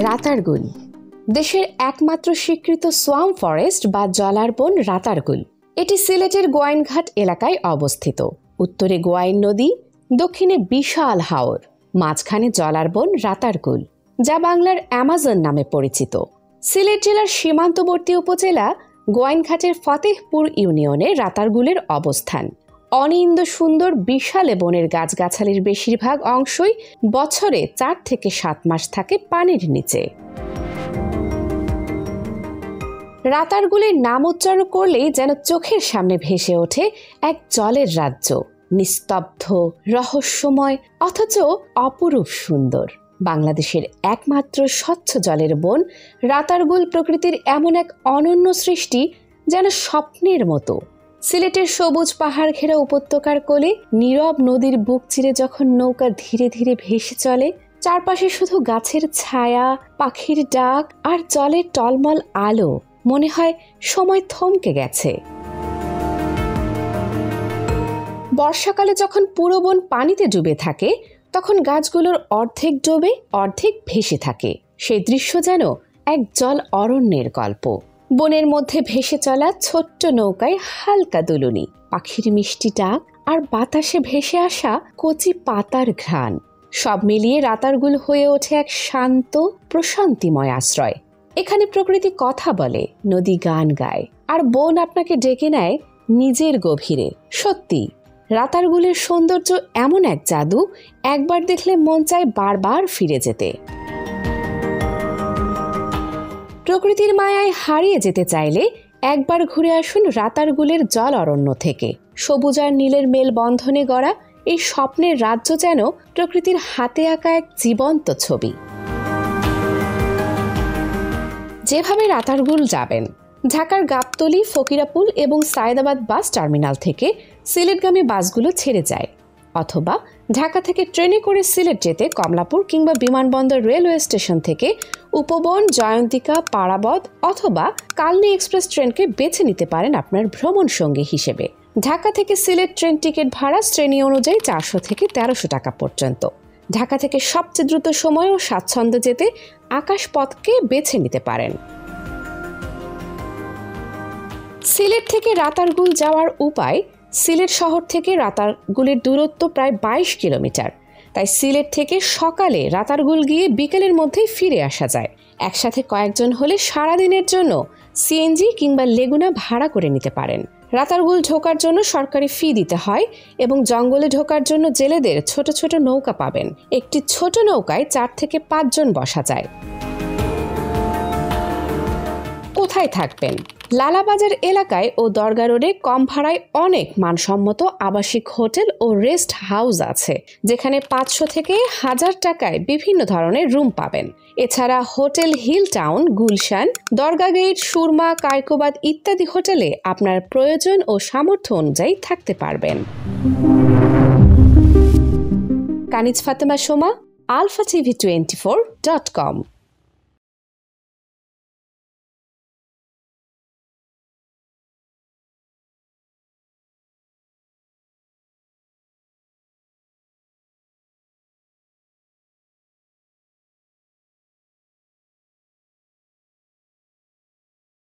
রাতারগুল দেশের একমাত্র স্বীকৃত সোয়াম ফরেস্ট বা জলার বন রাতারগুল। এটি সিলেটের গোয়াইনঘাট এলাকায় অবস্থিত। উত্তরে গোয়াইন নদী, দক্ষিণে বিশাল হাওর, মাঝখানে জলার বন রাতারগুল, যা বাংলার অ্যামাজন নামে পরিচিত। সিলেট জেলার সীমান্তবর্তী উপজেলা গোয়াইনঘাটের ফতেহপুর ইউনিয়নে রাতারগুলের অবস্থান। অনিন্দ্য সুন্দর বিশাল বনের গাছগাছালির বেশিরভাগ অংশই বছরে 4 থেকে 7 মাস থাকে পানির নিচে। রাতারগুলের নাম উচ্চারণ করলেই যেন চোখের সামনে ভেসে ওঠে এক জলের রাজ্য, নিস্তব্ধ, রহস্যময়, অথচ অপরূপ সুন্দর। বাংলাদেশের একমাত্র স্বচ্ছ জলের বন রাতারগুল প্রকৃতির এমন এক অনন্য সৃষ্টি, যেন স্বপ্নের মতো। সিলেটের সবুজ পাহাড় ঘেরা উপত্যকার কোলে নীরব নদীর বুক চিরে যখন নৌকা ধীরে ধীরে ভেসে চলে, চারপাশে শুধু গাছের ছায়া, পাখির ডাক আর জলের টলমল আলো, মনে হয় সময় থমকে গেছে। বর্ষাকালে যখন পুরো বন পানিতে ডুবে থাকে, তখন গাছগুলোর অর্ধেক ডোবে, অর্ধেক ভেসে থাকে। সেই দৃশ্য যেন এক জল অরণ্যের গল্প। বনের মধ্যে ভেসে চলা ছোট্ট নৌকায় হালকা দুলুনি, পাখির মিষ্টি ডাক আর বাতাসে ভেসে আসা কচি পাতার ঘ্রাণ, সব মিলিয়ে রাতারগুল হয়ে ওঠে এক শান্ত, প্রশান্তিময় আশ্রয়। এখানে প্রকৃতি কথা বলে, নদী গান গায়, আর বন আপনাকে ডেকে নেয় নিজের গভীরে। সত্যি, রাতারগুলের সৌন্দর্য এমন এক জাদু, একবার দেখলে মন চায় বারবার ফিরে যেতে। প্রকৃতির মায়ায় হারিয়ে যেতে চাইলে একবার ঘুরে আসুন রাতারগুলের জল অরণ্য থেকে। সবুজ আর নীলের মেলবন্ধনে গড়া এই স্বপ্নের রাজ্য যেন প্রকৃতির হাতে আঁকা এক জীবন্ত ছবি। যেভাবে রাতারগুল যাবেন, ঢাকার গাবতলী, ফকিরাপুল এবং সায়েদাবাদ বাস টার্মিনাল থেকে সিলেটগামী বাসগুলো ছেড়ে যায়, অথবা ঢাকা থেকে ট্রেনে করে সিলেট যেতে কমলাপুর কিংবা বিমানবন্দর রেলওয়ে স্টেশন থেকে উপবন, জয়ন্তিকা, পারাবত অথবা কালনী এক্সপ্রেস ট্রেনকে বেছে নিতে পারেন আপনার ভ্রমণ সঙ্গী হিসেবে। ঢাকা থেকে সিলেট ট্রেন টিকিট ভাড়া শ্রেণী অনুযায়ী 400 থেকে 1300 টাকা পর্যন্ত। ঢাকা থেকে সবচেয়ে দ্রুত সময় ও স্বাচ্ছন্দ্যে যেতে আকাশপথকে বেছে নিতে পারেন। সিলেট থেকে রাতারগুল যাওয়ার উপায়: সিলেট শহর থেকে রাতারগুলের দূরত্ব প্রায় 22 কিলোমিটার। তাই সিলেট থেকে সকালে রাতারগুল গিয়ে বিকেলের মধ্যেই ফিরে আসা যায়। একসাথে কয়েকজন হলে সারাদিনের জন্য সিএনজি কিংবা লেগুনা ভাড়া করে নিতে পারেন। রাতারগুল ঢোকার জন্য সরকারি ফি দিতে হয় এবং জঙ্গলে ঢোকার জন্য জেলেদের ছোট ছোট নৌকা পাবেন। একটি ছোট নৌকায় 4 থেকে 5 জন বসা যায়। কোথায় থাকবেন? লালাবাজার এলাকায় ও দরগা রোডে কম ভাড়ায় অনেক মানসম্মত আবাসিক হোটেল ও রেস্ট হাউস আছে, যেখানে 500 থেকে 1000 টাকায় বিভিন্ন ধরনের রুম পাবেন। এছাড়া হোটেল হিল টাউন, গুলশান, দরগা গেট, সুরমা, কায়কোবাদ ইত্যাদি হোটেলে আপনার প্রয়োজন ও সামর্থ্য অনুযায়ী থাকতে পারবেন। কানিজ ফাতেমা সোমা, alphatv24.com।